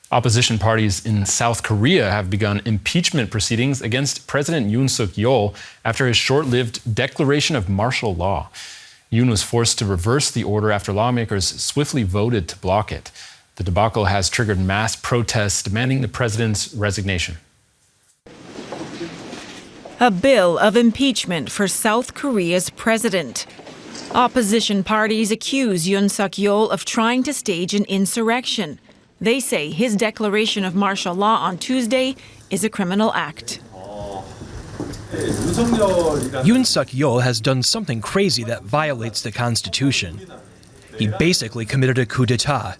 Opposition parties in South Korea have begun impeachment proceedings against President Yoon Suk Yeol after his short-lived declaration of martial law. Yoon was forced to reverse the order after lawmakers swiftly voted to block it. The debacle has triggered mass protests demanding the president's resignation. A bill of impeachment for South Korea's president. Opposition parties accuse Yoon Suk Yeol of trying to stage an insurrection. They say his declaration of martial law on Tuesday is a criminal act. Yoon Suk Yeol has done something crazy that violates the Constitution. He basically committed a coup d'etat.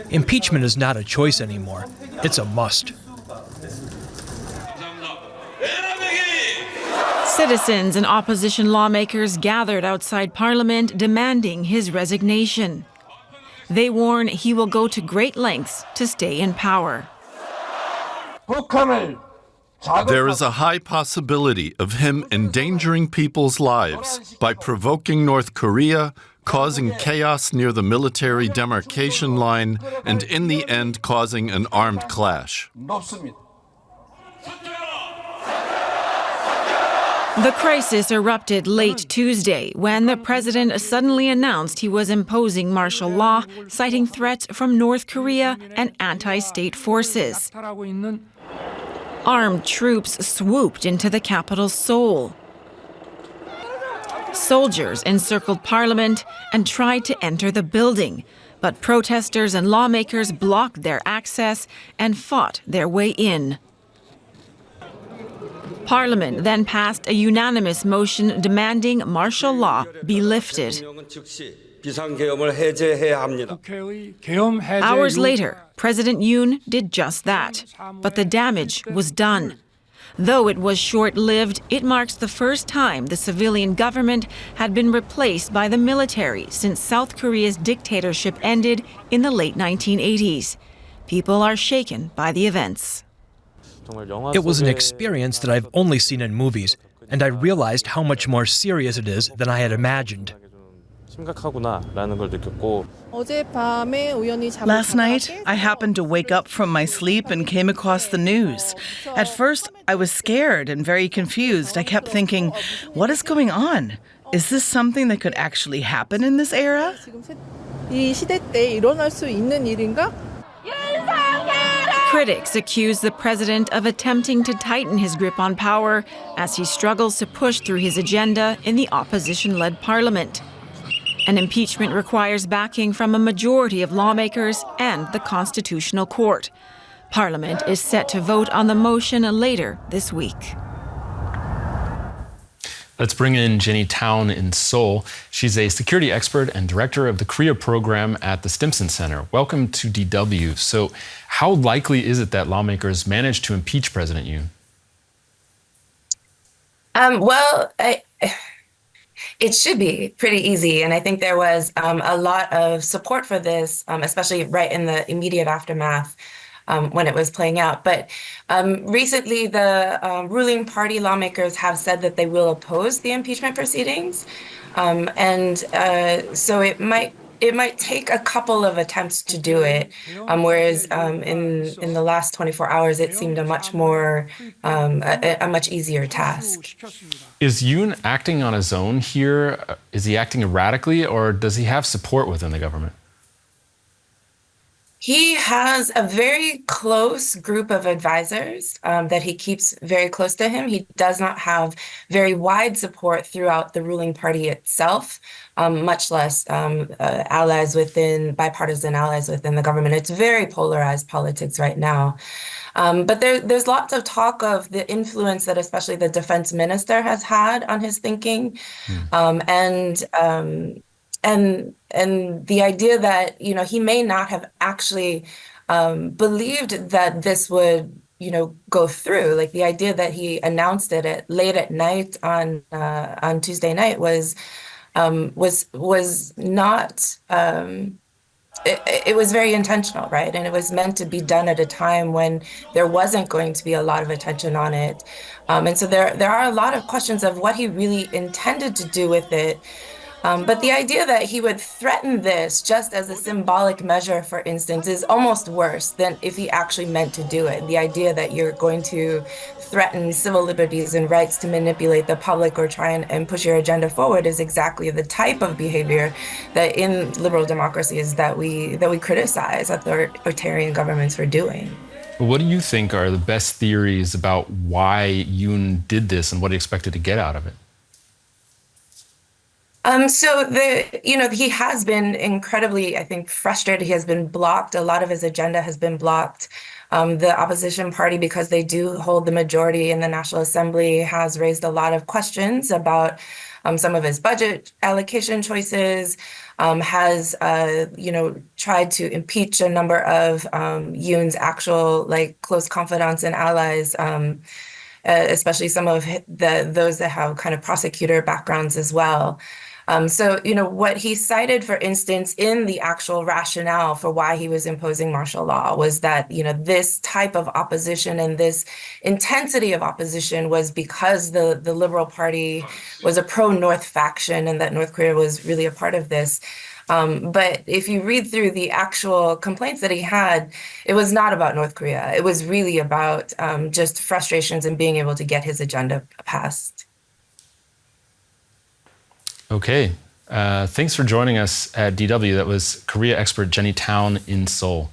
Impeachment is not a choice anymore. It's a must. Citizens and opposition lawmakers gathered outside Parliament demanding his resignation. They warn he will go to great lengths to stay in power. There is a high possibility of him endangering people's lives by provoking North Korea, causing chaos near the military demarcation line, and in the end causing an armed clash. The crisis erupted late Tuesday when the president suddenly announced he was imposing martial law, citing threats from North Korea and anti-state forces. Armed troops swooped into the capital, Seoul. Soldiers encircled Parliament and tried to enter the building, but protesters and lawmakers blocked their access and fought their way in. Parliament then passed a unanimous motion demanding martial law be lifted. Hours later, President Yoon did just that, but the damage was done. Though it was short-lived, it marks the first time the civilian government had been replaced by the military since South Korea's dictatorship ended in the late 1980s. People are shaken by the events. It was an experience that I've only seen in movies, and I realized how much more serious it is than I had imagined. Last night, I happened to wake up from my sleep and came across the news. At first, I was scared and very confused. I kept thinking, what is going on? Is this something that could actually happen in this era? Critics accuse the president of attempting to tighten his grip on power as he struggles to push through his agenda in the opposition-led parliament. An impeachment requires backing from a majority of lawmakers and the Constitutional Court. Parliament is set to vote on the motion later this week. Let's bring in Jenny Town in Seoul. She's a security expert and director of the Korea program at the Stimson Center. Welcome to DW. So how likely is it that lawmakers manage to impeach President Yoon? It should be pretty easy. And I think there was a lot of support for this, especially right in the immediate aftermath when it was playing out. But recently, the ruling party lawmakers have said that they will oppose the impeachment proceedings. So it might take a couple of attempts to do it, whereas in the last 24 hours, it seemed a much easier task. Is Yoon acting on his own here? Is he acting erratically, or does he have support within the government? He has a very close group of advisors that he keeps very close to him. He does not have very wide support throughout the ruling party itself, much less bipartisan allies within the government. It's very polarized politics right now. But there's lots of talk of the influence that especially the defense minister has had on his thinking, and the idea that, he may not have actually believed that this would, go through. Like the idea that he announced it late at night on Tuesday night was not. It was very intentional, right? And it was meant to be done at a time when there wasn't going to be a lot of attention on it. And so there are a lot of questions of what he really intended to do with it. But the idea that he would threaten this just as a symbolic measure, for instance, is almost worse than if he actually meant to do it. The idea that you're going to threaten civil liberties and rights to manipulate the public or try and push your agenda forward is exactly the type of behavior that in liberal democracies that we criticize authoritarian governments for doing. What do you think are the best theories about why Yoon did this and what he expected to get out of it? He has been incredibly, I think, frustrated. He has been blocked. A lot of his agenda has been blocked. The opposition party, because they do hold the majority in the National Assembly, has raised a lot of questions about some of his budget allocation choices, has, tried to impeach a number of Yoon's actual, close confidants and allies, especially some of those that have kind of prosecutor backgrounds as well. What he cited, for instance, in the actual rationale for why he was imposing martial law was that, this type of opposition and this intensity of opposition was because the Liberal Party was a pro-North faction and that North Korea was really a part of this. But if you read through the actual complaints that he had, it was not about North Korea. It was really about just frustrations in being able to get his agenda passed. Okay. Thanks for joining us at DW. That was Korea expert Jenny Town in Seoul.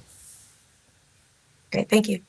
Great. Thank you.